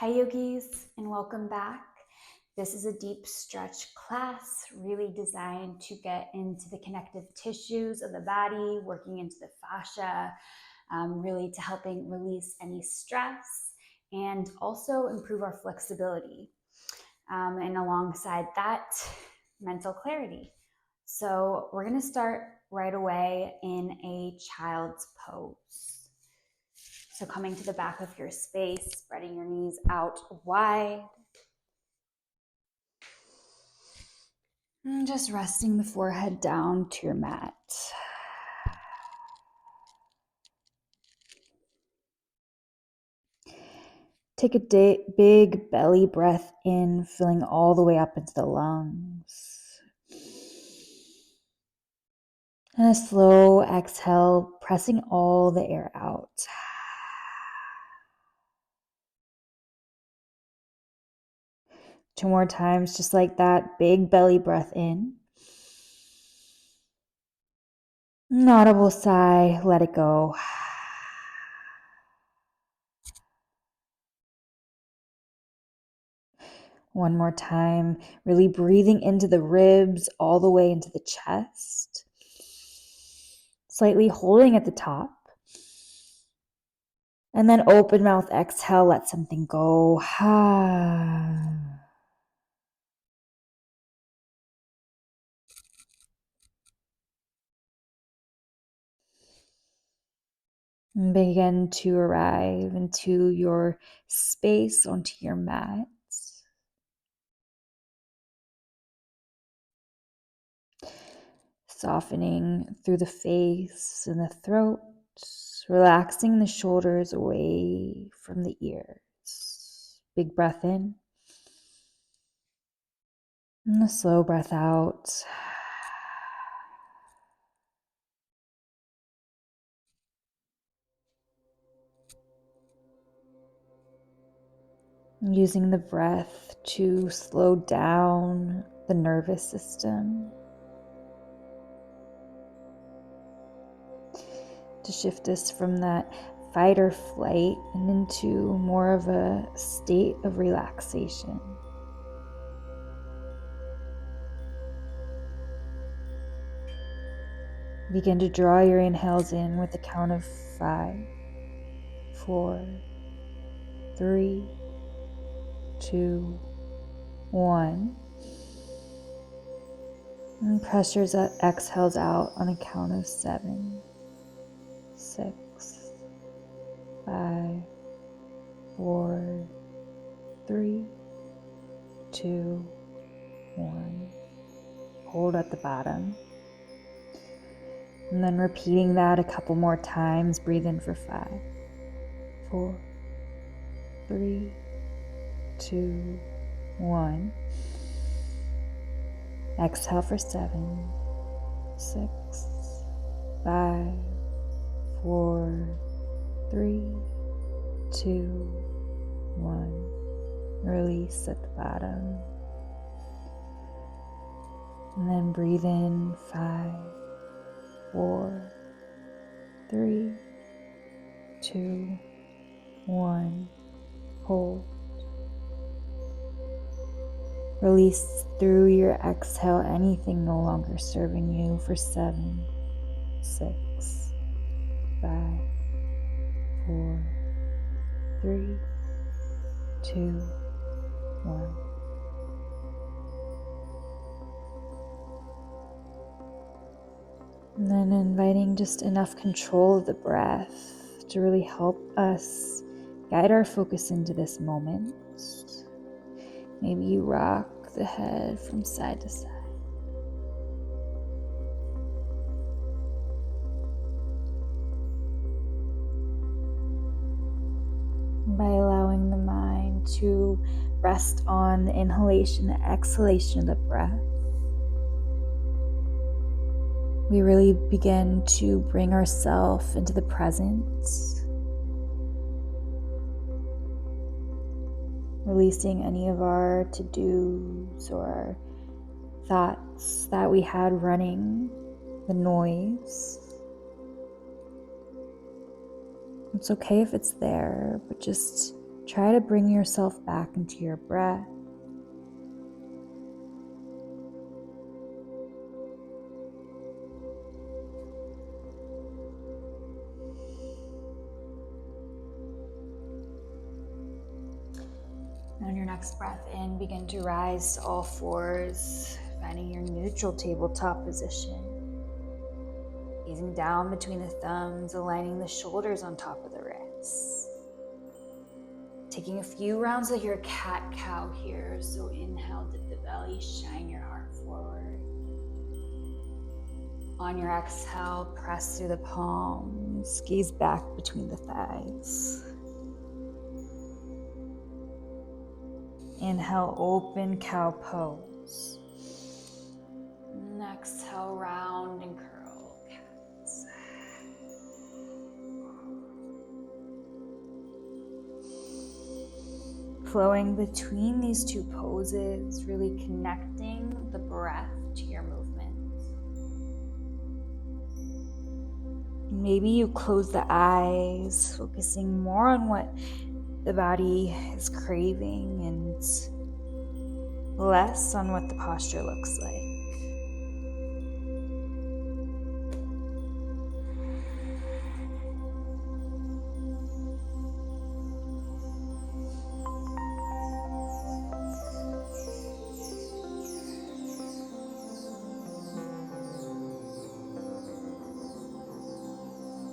Hi yogis, and welcome back. This is a deep stretch class really designed to get into the connective tissues of the body, working into the fascia, really to helping release any stress and also improve our flexibility. And alongside that, mental clarity. So we're going to start right away in a child's pose. So coming to the back of your space, spreading your knees out wide. And just resting the forehead down to your mat. Take a big belly breath in, filling all the way up into the lungs. And a slow exhale, pressing all the air out. 2 more times, just like that. Big belly breath in. An audible sigh, let it go. One more time, really breathing into the ribs, all the way into the chest. Slightly holding at the top. And then open mouth exhale, let something go. And begin to arrive into your space, onto your mat. Softening through the face and the throat, relaxing the shoulders away from the ears. Big breath in. And a slow breath out. Using the breath to slow down the nervous system, to shift us from that fight or flight and into more of a state of relaxation. Begin to draw your inhales in with a count of 5, 4, 3, 2, 1. And press your exhales out on a count of 7, 6, 5, 4, 3, 2, 1. Hold at the bottom. And then repeating that a couple more times. Breathe in for 5, 4, 3, 2, 1. Exhale for 7, 6, 5, 4, 3, 2, 1. Release at the bottom. And then breathe in 5, 4, 3, 2, 1. Hold. Release through your exhale anything no longer serving you for 7, 6, 5, 4, 3, 2, 1. And then inviting just enough control of the breath to really help us guide our focus into this moment. Maybe you rock the head from side to side. By allowing the mind to rest on the inhalation and exhalation of the breath, we really begin to bring ourselves into the present, releasing any of our to-dos or thoughts that we had running, the noise. It's okay if it's there, but just Try to bring yourself back into your breath. On your next breath in, begin to rise to all fours, finding your neutral tabletop position. Gazing down between the thumbs, aligning the shoulders on top of the wrists. Taking a few rounds of your cat-cow here. So inhale, dip the belly, shine your heart forward. On your exhale, press through the palms, gaze back between the thighs. Inhale, open cow pose. And exhale, round and curl cats. Flowing between these two poses, really connecting the breath to your movement. Maybe you close the eyes, focusing more on what the body is craving and less on what the posture looks like.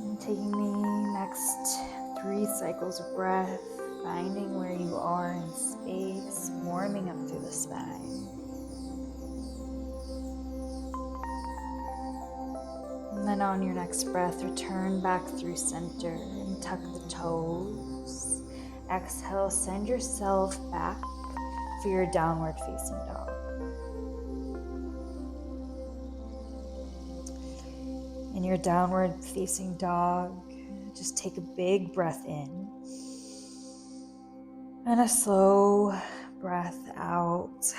And taking the next 3 cycles of breath, finding where you are in space, warming up through the spine. And then on your next breath, return back through center and tuck the toes. Exhale, send yourself back for your downward facing dog. In your downward facing dog, just take a big breath in and a slow breath out.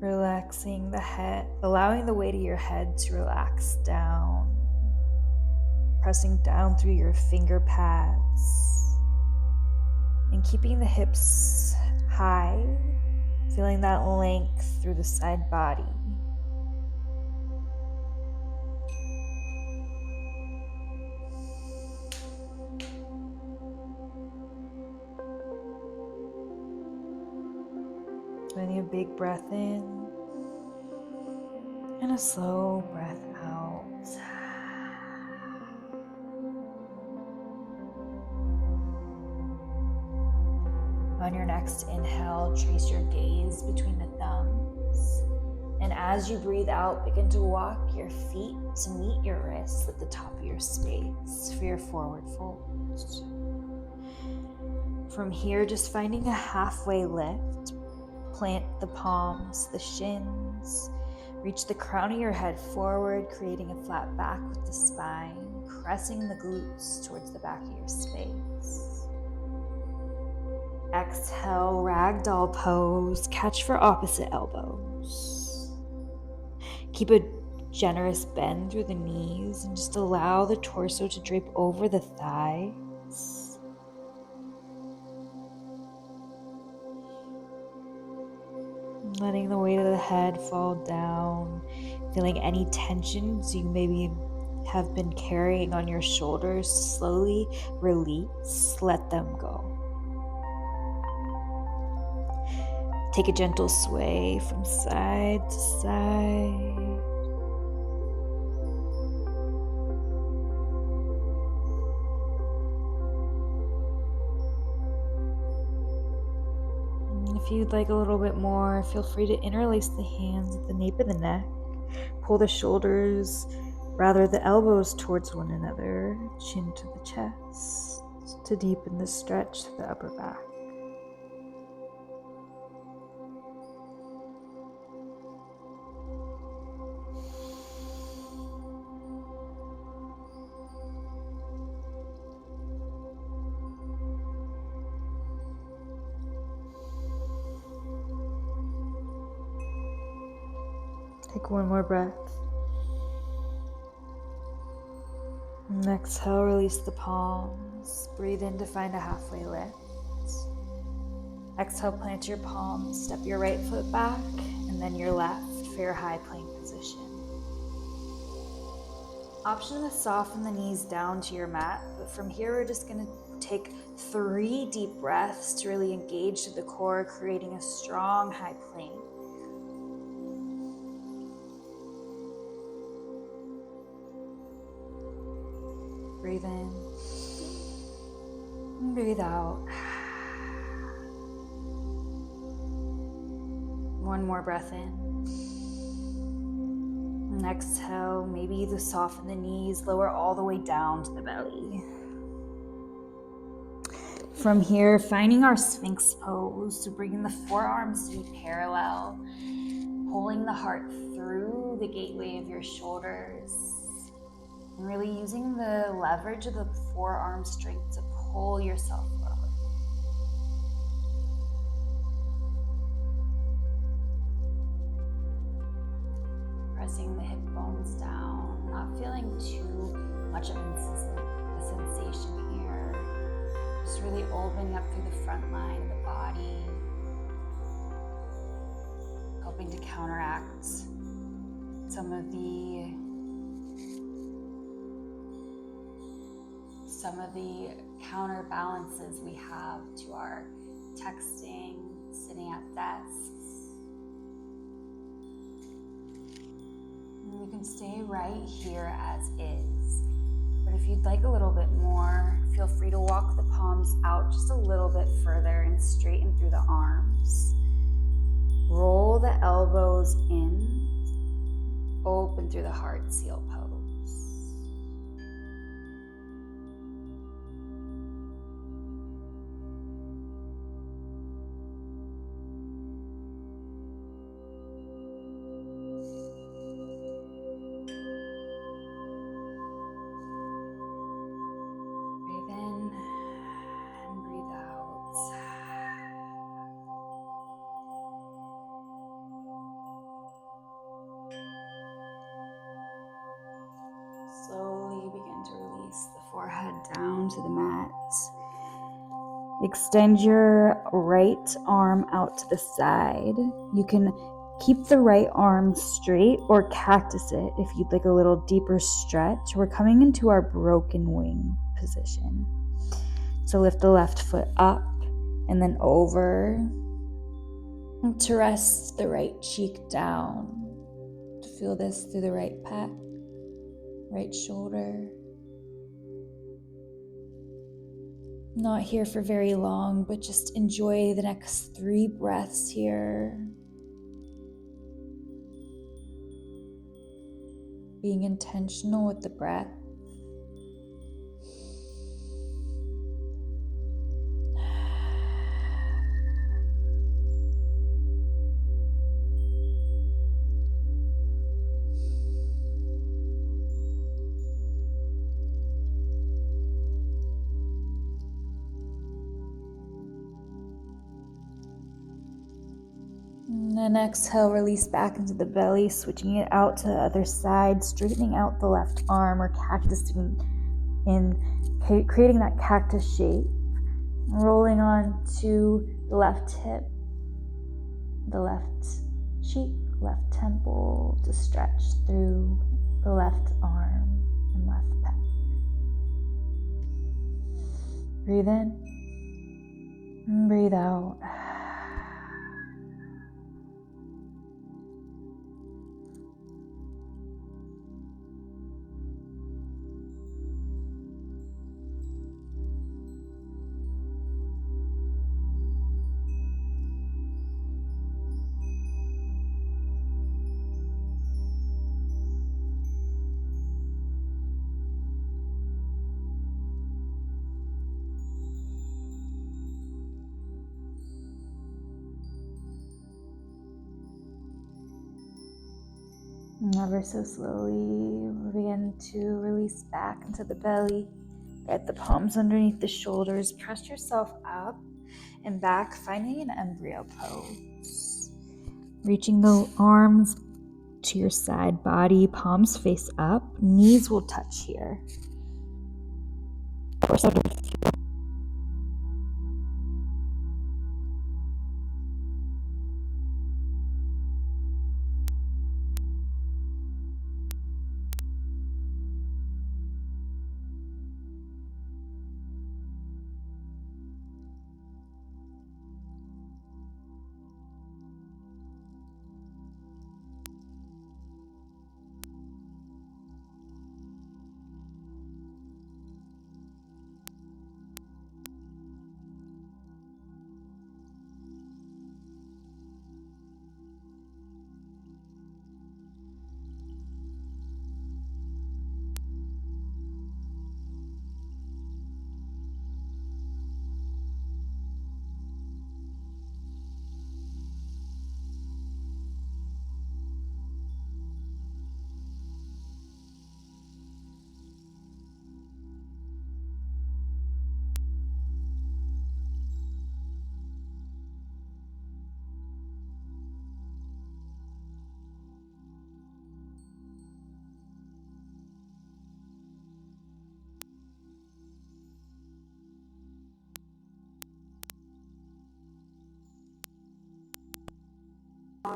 Relaxing the head, allowing the weight of your head to relax down, pressing down through your finger pads, and keeping the hips high, feeling that length through the side body. Taking a big breath in and a slow breath out. On your next inhale, trace your gaze between the thumbs. And as you breathe out, begin to walk your feet to meet your wrists at the top of your space for your forward fold. From here, just finding a halfway lift. Plant the palms, the shins. Reach the crown of your head forward, creating a flat back with the spine, pressing the glutes towards the back of your space. Exhale, ragdoll pose. Catch for opposite elbows. Keep a generous bend through the knees and just allow the torso to drape over the thighs. Letting the weight of the head fall down, feeling any tensions you maybe have been carrying on your shoulders slowly release, let them go. Take a gentle sway from side to side. If you'd like a little bit more, feel free to interlace the hands at the nape of the neck. Pull the shoulders, rather the elbows towards one another, chin to the chest, to deepen the stretch to the upper back. Take one more breath. And exhale, release the palms. Breathe in to find a halfway lift. Exhale, plant your palms, step your right foot back, and then your left for your high plank position. Option to soften the knees down to your mat, but from here we're just going to take 3 deep breaths to really engage to the core, creating a strong high plank. Breathe in and breathe out. One more breath in. And exhale, maybe to soften the knees, lower all the way down to the belly. From here, finding our Sphinx pose, so bringing the forearms to be parallel, pulling the heart through the gateway of your shoulders, and really using the leverage of the forearm strength to pull yourself forward. Pressing the hip bones down, not feeling too much of a sensation here. Just really opening up through the front line of the body, helping to counteract some of the counterbalances we have to our texting, sitting at desks. And you can stay right here as is. But if you'd like a little bit more, feel free to walk the palms out just a little bit further and straighten through the arms. Roll the elbows in, open through the heart seal pose. Slowly begin to release the forehead down to the mat. Extend your right arm out to the side. You can keep the right arm straight or cactus it if you'd like a little deeper stretch. We're coming into our broken wing position. So lift the left foot up and then over to rest the right cheek down. To feel this through the right pec, right shoulder. Not here for very long, but just enjoy the next 3 breaths here. Being intentional with the breath. And then exhale, release back into the belly, switching it out to the other side, straightening out the left arm or cactusing in, creating that cactus shape. Rolling on to the left hip, the left cheek, left temple to stretch through the left arm and left pec. Breathe in and breathe out. And ever so slowly, we begin to release back into the belly. Get the palms underneath the shoulders. Press yourself up and back, finding an embryo pose. Reaching the arms to your side body, palms face up, knees will touch here. torso to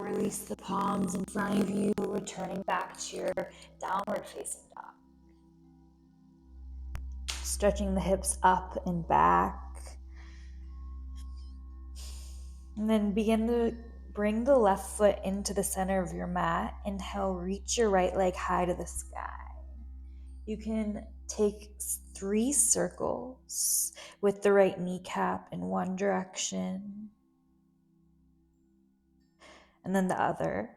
release the palms in front of you, returning back to your downward facing dog. Stretching the hips up and back. And then begin to bring the left foot into the center of your mat. Inhale, reach your right leg high to the sky. You can take 3 circles with the right kneecap in one direction and then the other.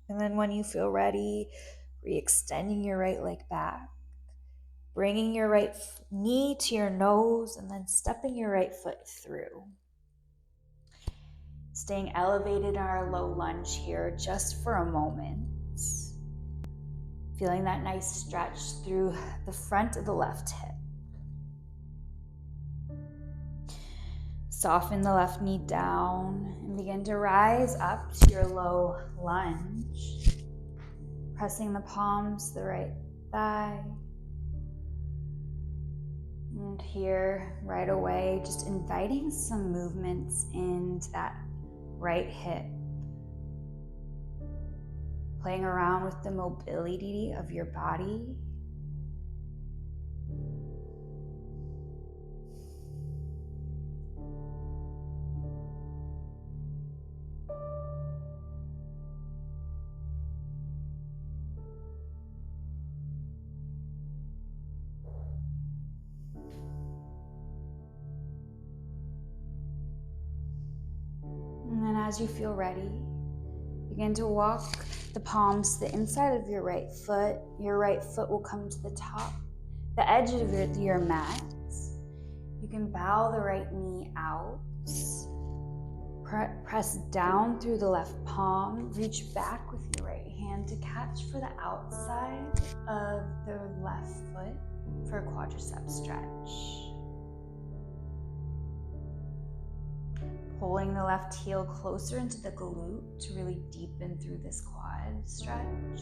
And then when you feel ready, re-extending your right leg back, bringing your right knee to your nose, and then stepping your right foot through. Staying elevated in our low lunge here just for a moment. Feeling that nice stretch through the front of the left hip. Soften the left knee down and begin to rise up to your low lunge. Pressing the palms to the right thigh. And here, right away, just inviting some movements into that right hip. Playing around with the mobility of your body. And then as you feel ready, begin to walk the palms to the inside of your right foot. Your right foot will come to the top, the edge of your mat. You can bow the right knee out. Press down through the left palm. Reach back with your right hand to catch for the outside of the left foot for a quadricep stretch. Pulling the left heel closer into the glute to really deepen through this quad stretch.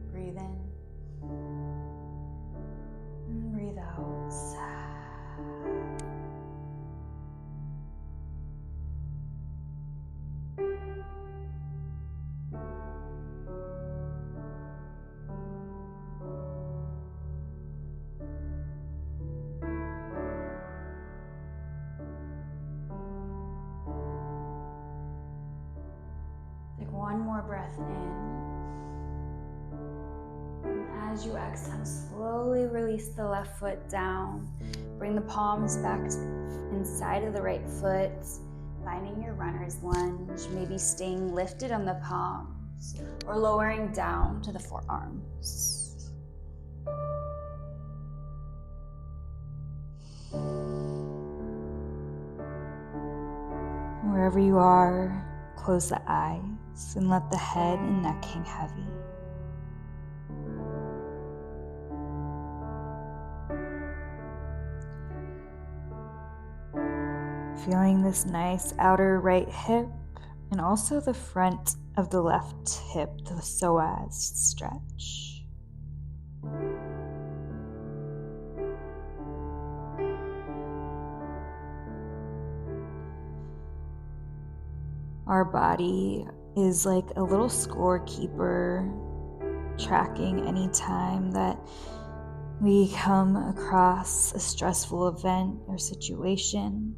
Breathe in. And breathe out. Take one more breath in. And as you exhale, slowly release the left foot down. Bring the palms back to inside of the right foot, finding your runner's lunge, maybe staying lifted on the palms or lowering down to the forearms. Wherever you are, close the eyes and let the head and neck hang heavy. Feeling this nice outer right hip and also the front of the left hip, the psoas stretch. Our body is like a little scorekeeper, tracking any time that we come across a stressful event or situation.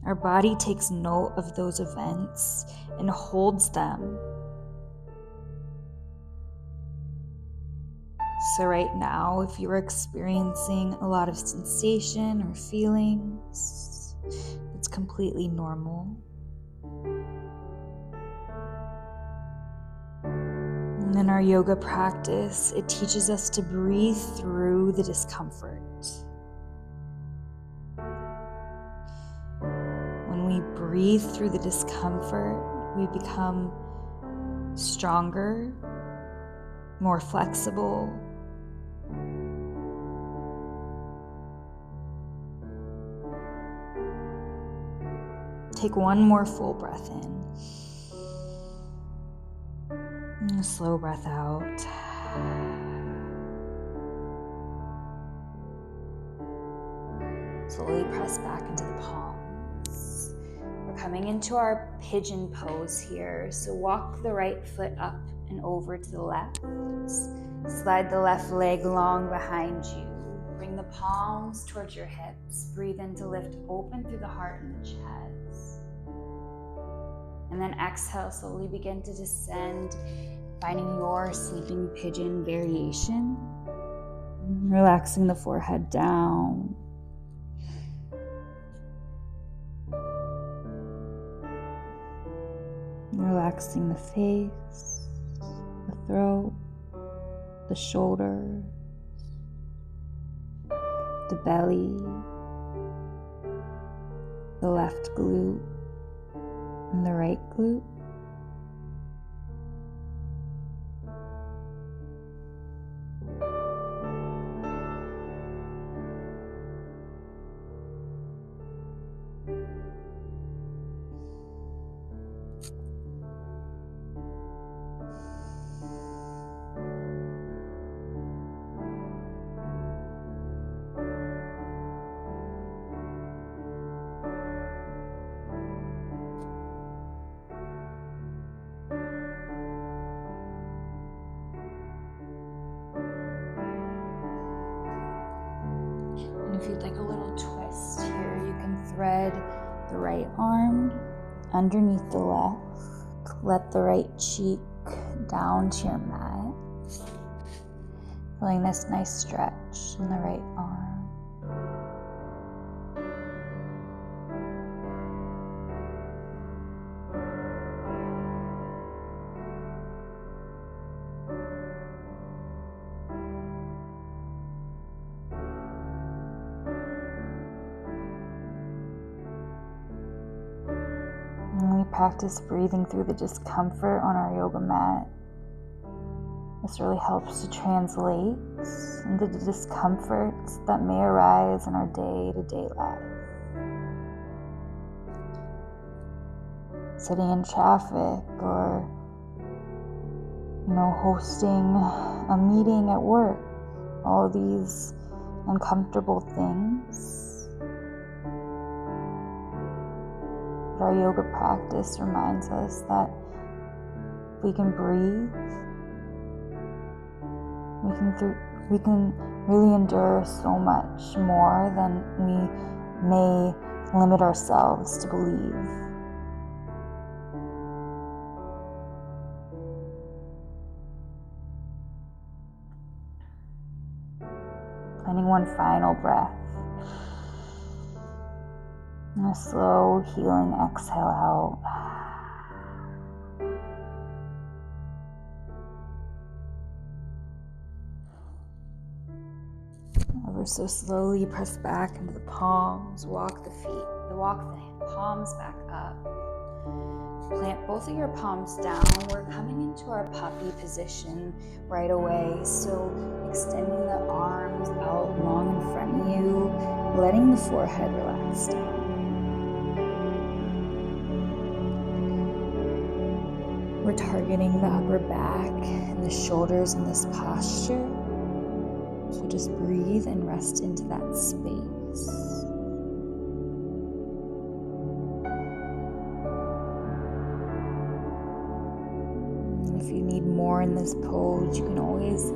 Our body takes note of those events and holds them. So right now, if you're experiencing a lot of sensation or feelings, it's completely normal. And in our yoga practice, it teaches us to breathe through the discomfort. When we breathe through the discomfort, we become stronger, more flexible. Take one more full breath in. And a slow breath out. Slowly press back into the palms. We're coming into our pigeon pose here. So walk the right foot up and over to the left. Slide the left leg long behind you. Bring the palms towards your hips. Breathe in to lift open through the heart and the chest. And then exhale, slowly begin to descend, finding your sleeping pigeon variation. Relaxing the forehead down. Relaxing the face, the throat, the shoulder, the belly, the left glute, and the right glute. If you'd like a little twist here, you can thread the right arm underneath the left. Let the right cheek down to your mat. Feeling this nice stretch in the right arm. And we practice breathing through the discomfort on our yoga mat. This really helps to translate into the discomforts that may arise in our day-to-day life. Sitting in traffic or, hosting a meeting at work. All of these uncomfortable things. But our yoga practice reminds us that if we can breathe, we can really endure so much more than we may limit ourselves to believe. Finding one final breath. And a slow, healing exhale out. Ever so slowly press back into the palms, walk the palms back up. Plant both of your palms down. We're coming into our puppy position right away. So extending the arms out long in front of you, letting the forehead relax down. We're targeting the upper back and the shoulders in this posture. So just breathe and rest into that space. And if you need more in this pose, you can always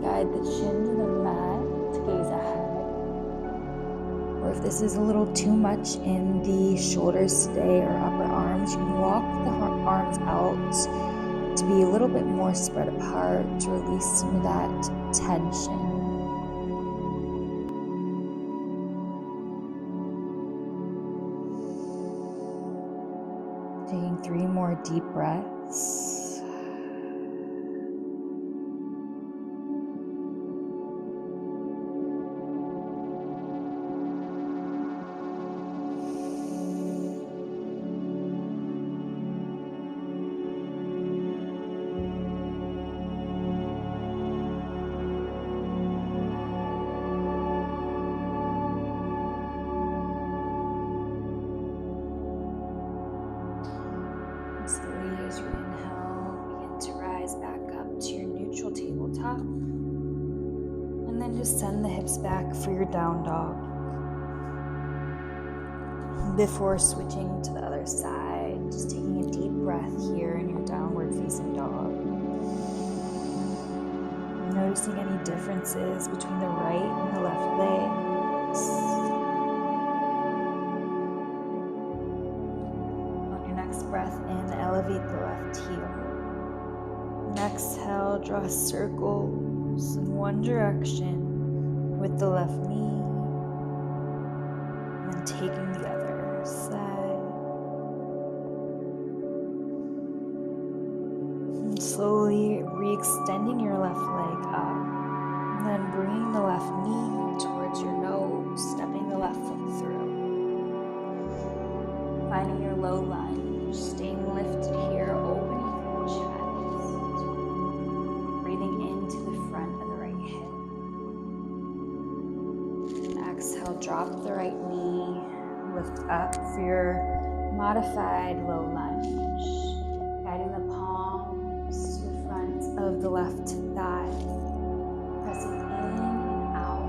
guide the chin to the mat to gaze ahead. Or if this is a little too much in the shoulders today or upper arms, you can walk the arms out to be a little bit more spread apart to release some of that tension. Taking 3 more deep breaths. Slowly, as you inhale, begin to rise back up to your neutral tabletop. And then just send the hips back for your down dog. Before switching to the other side, just taking a deep breath here in your downward facing dog. Noticing any differences between the right and the left legs. On your next breath in, elevate the left heel. And exhale, draw circles in one direction with the left knee. And then taking the other side. And slowly re-extending your left leg up. And then bringing the left knee towards your nose, stepping the left foot through. Finding your low lunge, staying lifted here, opening through the chest. Breathing into the front of the right hip. And exhale, drop the right knee, lift up for your modified low lunge. Guiding the palms to the front of the left thigh. Pressing in and out.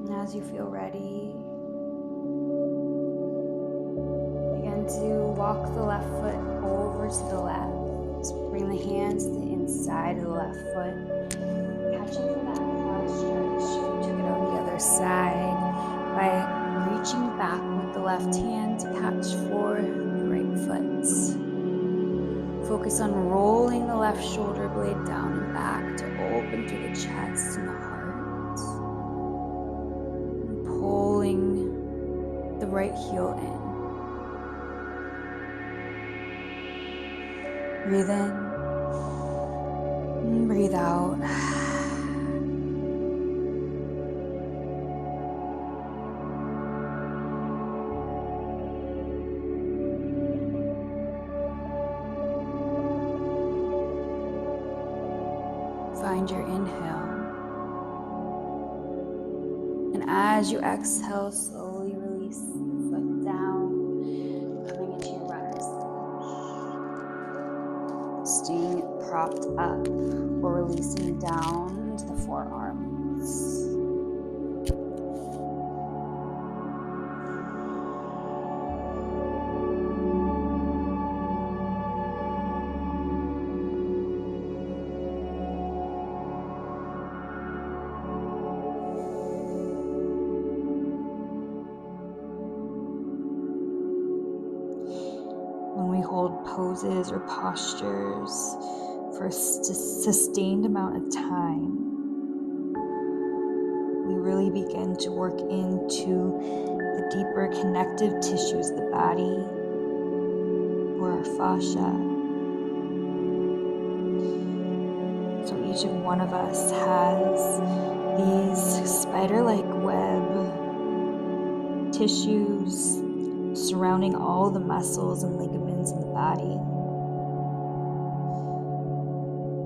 And as you feel ready, begin to walk the left foot over to the left. Bring the hands to the inside of the left foot, catching for that quad stretch. You took it on the other side by reaching back with the left hand to catch for the right foot. Focus on rolling the left shoulder blade down and back to open through the chest and the heart. And pulling the right heel in. Breathe in and breathe out. Find your inhale. And as you exhale, slowly release the foot down, coming into your runner's lunge. Staying propped up or releasing down to the forearms. When we hold poses or postures for a sustained amount of time, we really begin to work into the deeper connective tissues of the body or our fascia. So each of one of us has these spider-like web tissues surrounding all the muscles and ligaments in the body.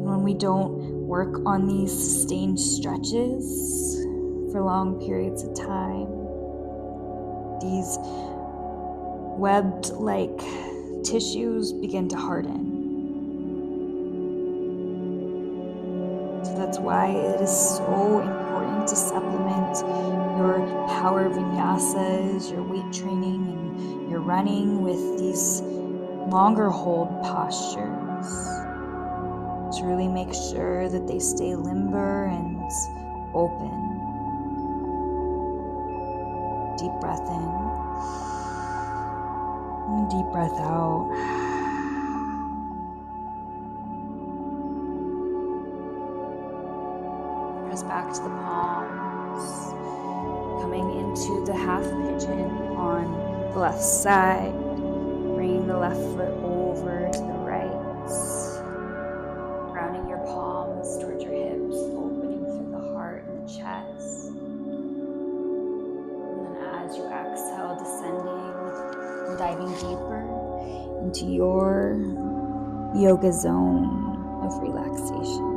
When we don't work on these sustained stretches for long periods of time, these webbed-like tissues begin to harden. So that's why it is so important to supplement your power vinyasas, your weight training, and your running with these longer hold postures to really make sure that they stay limber and open. Deep breath in and deep breath out. Press back to the palms, coming into the half pigeon on the left side, bringing the left foot over to the right, rounding your palms towards your hips, opening through the heart and the chest. And then as you exhale, descending and diving deeper into your yoga zone of relaxation.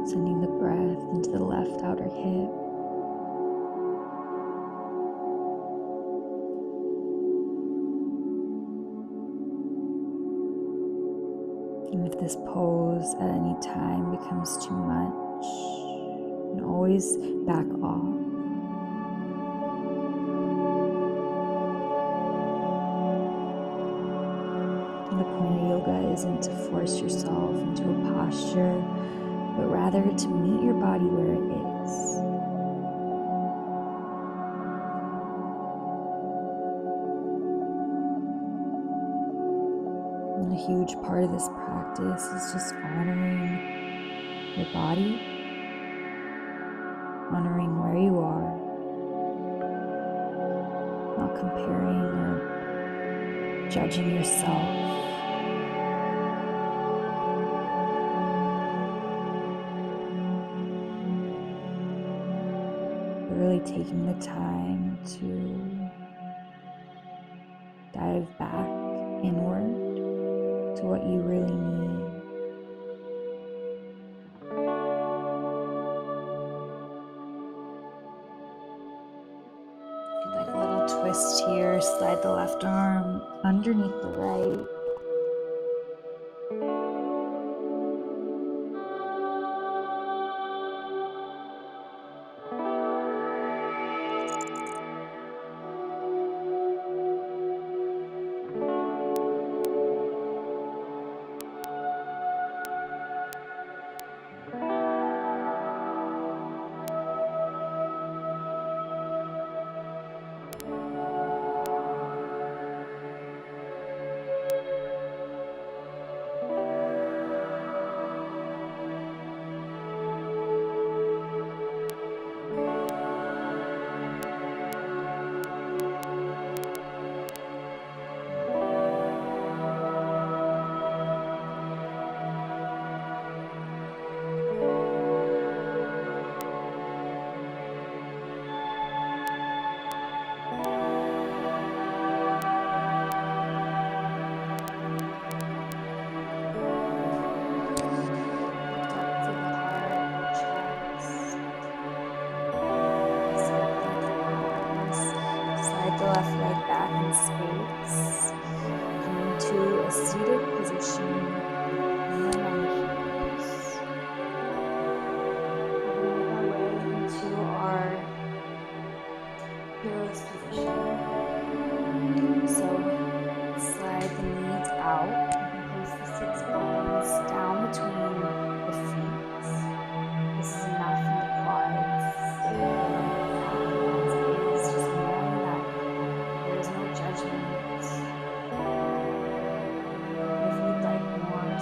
Sending the breath into the left outer hip. And if this pose at any time becomes too much, you can always back off. And the point of yoga isn't to force yourself into a posture, but rather to meet your body where it is. And a huge part of this practice is just honoring your body, honoring where you are, not comparing or judging yourself. Really taking the time to dive back inward to what you really need. If you'd like a little twist here, slide the left arm underneath the right. The left leg back in space, coming to a seated position, kneeling on the heels. We'll move our way into our hero's position. So slide the knees out and place the sits bones down between the feet. This is enough in the quads. As it is, just knowing that there is no judgment. If you'd like more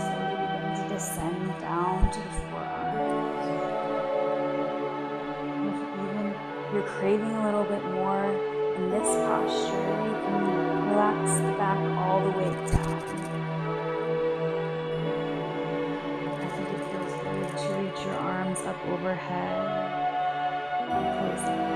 you're craving a little bit more in this posture, you can relax the back all the way down. I think it feels good to reach your arms up overhead and close the eyes.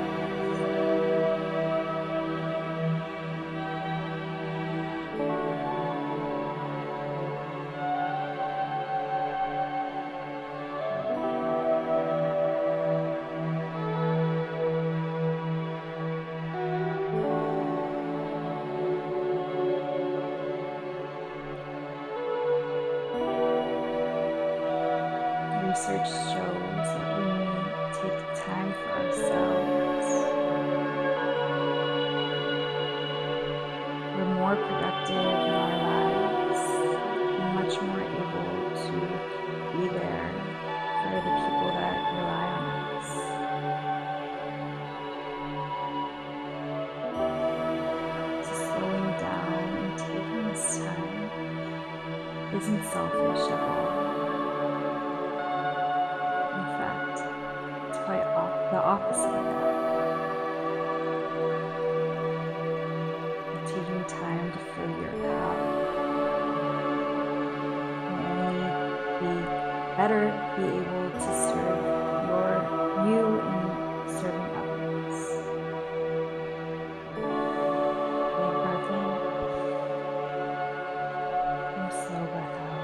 Research shows that when we take time for ourselves, we're more productive in our lives and much more able to be there for the people that rely on us. So slowing down and taking this time isn't selfish at all. In fact, it's quite the opposite of that. Taking time to fill your cup will only be able to serve you in serving others. Big breath in and slow breath out.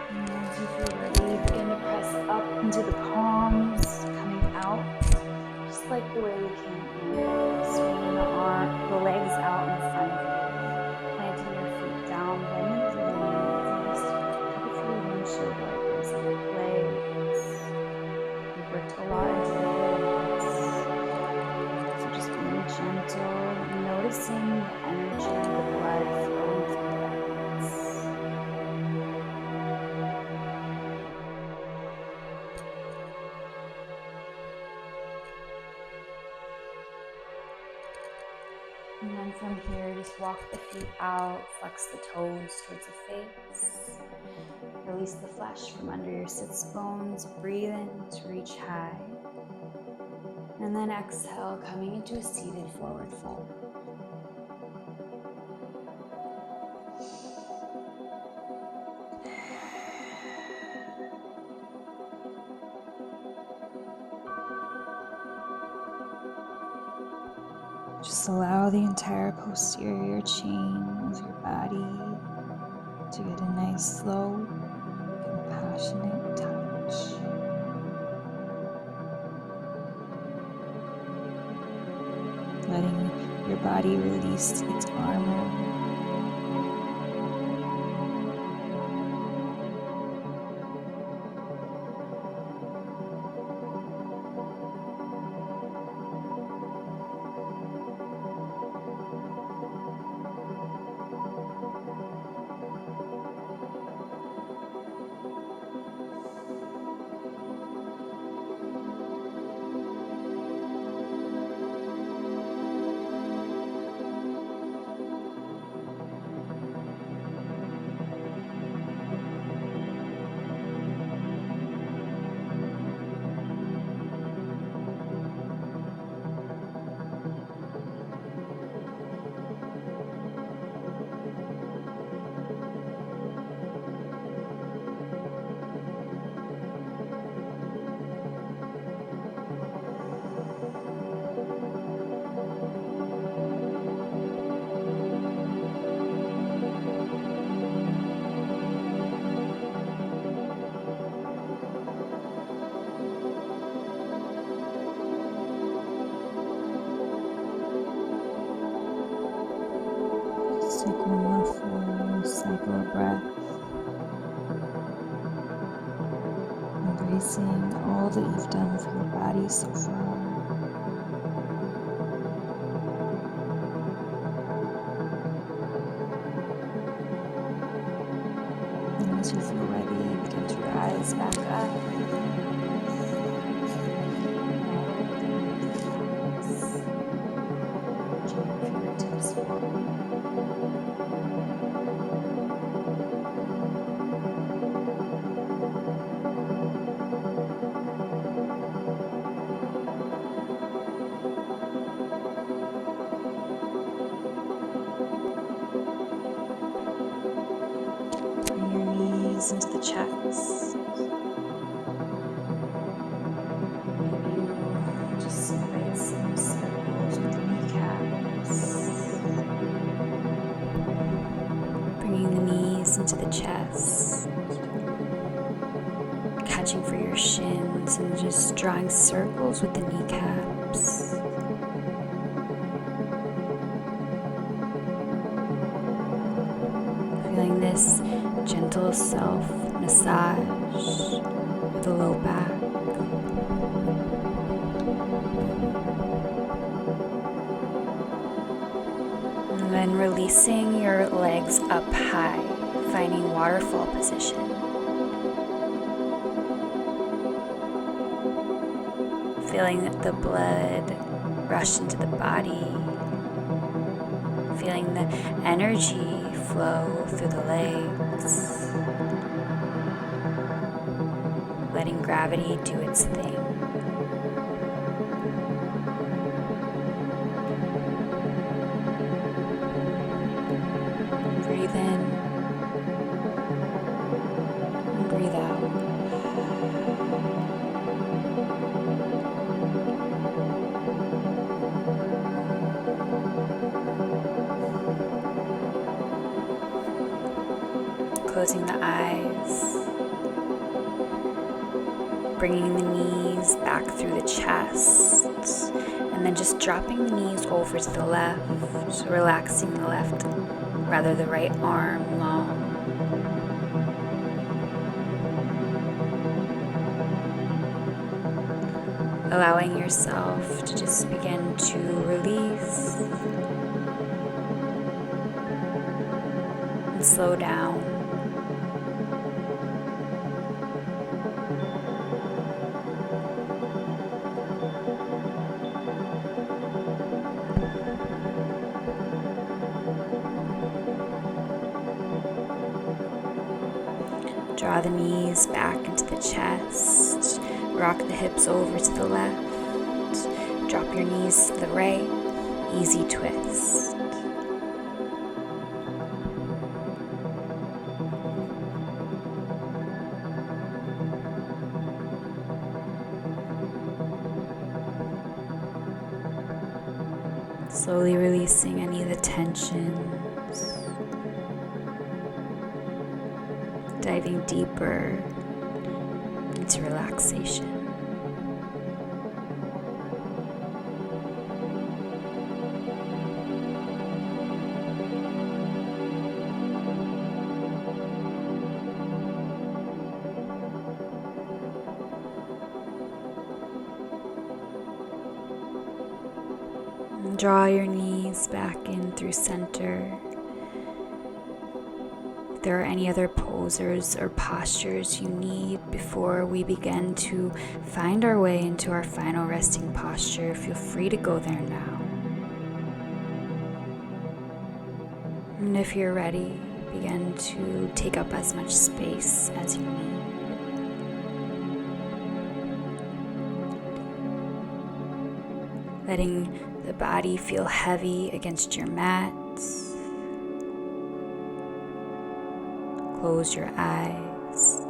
And as you feel ready, begin to press up into the palms, coming out, just like the way we came in, swinging the legs out in front of you, planting your feet down, bending through the knees, and just take it through your windshield wipers, legs. We've worked a lot into the hips, so just being gentle and noticing the energy, the blood flowing through the legs. And then from here, just walk the feet out, flex the toes towards the face. Release the flesh from under your sits bones. Breathe in to reach high. And then exhale, coming into a seated forward fold. Just allow the entire posterior chain of your body to get a nice, slow, compassionate touch. Letting your body release its armor. Take one more full cycle of breath, embracing all that you've done for your body so far. And as you feel ready, begin to rise back up. Reaching your fingertips forward. the chest. Maybe you just create some circles with the kneecaps. Bringing the knees into the chest. Catching for your shins and just drawing circles with the kneecaps. Feeling this gentle self-massage with the low back. And then releasing your legs up high, finding waterfall position. Feeling the blood rush into the body. Feeling the energy flow through the legs. Letting gravity do its thing. Breathe in and breathe out. Closing the eyes, bringing the knees back through the chest, and then just dropping the knees over to the left, relaxing the left, rather the right arm long. Allowing yourself to just begin to release and slow down. Draw the knees back into the chest. Rock the hips over to the left. Drop your knees to the right. Easy twist. Slowly releasing any of the tensions. Diving deeper into relaxation. And draw your knees back in through center. If there are any other posers or postures you need before we begin to find our way into our final resting posture, feel free to go there now. And if you're ready, begin to take up as much space as you need. Letting the body feel heavy against your mat. Close your eyes.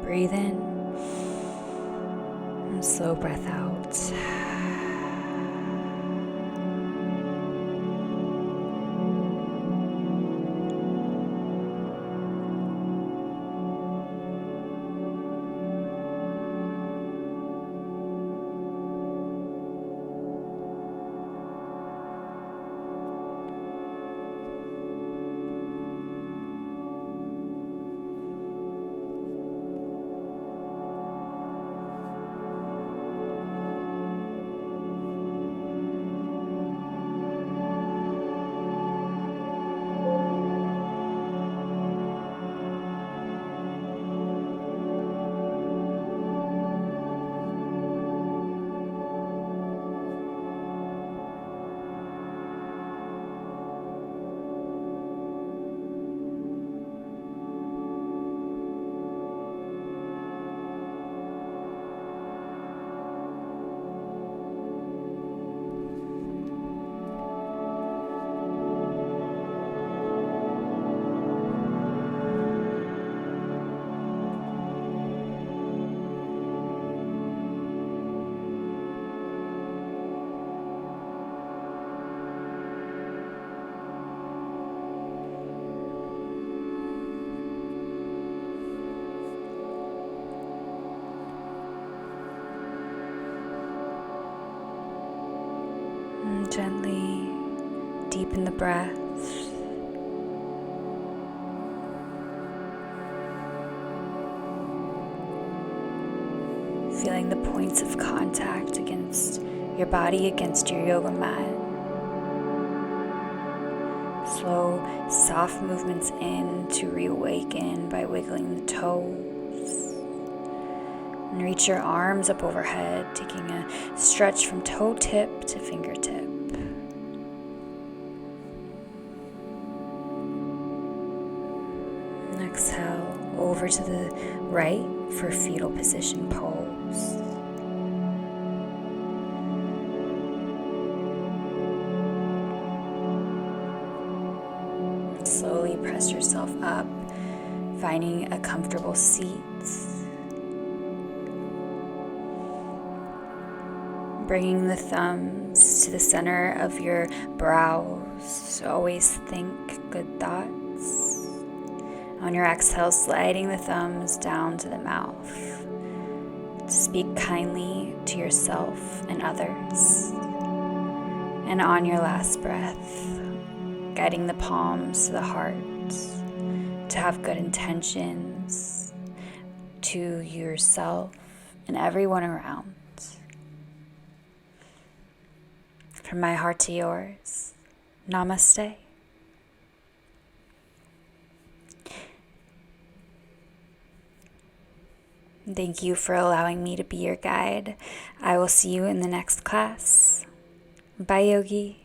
Breathe in and slow breath out. Gently deepen the breath. Feeling the points of contact against your body, against your yoga mat. Slow, soft movements in to reawaken by wiggling the toes. And reach your arms up overhead, taking a stretch from toe tip to fingertip. And exhale over to the right for fetal position pose. Slowly press yourself up, finding a comfortable seat. Bringing the thumbs to the center of your brows. Always think good thoughts. On your exhale, sliding the thumbs down to the mouth. Speak kindly to yourself and others. And on your last breath, guiding the palms to the heart, to have good intentions to yourself and everyone around. From my heart to yours, namaste. Thank you for allowing me to be your guide. I will see you in the next class. Bye, Yogi.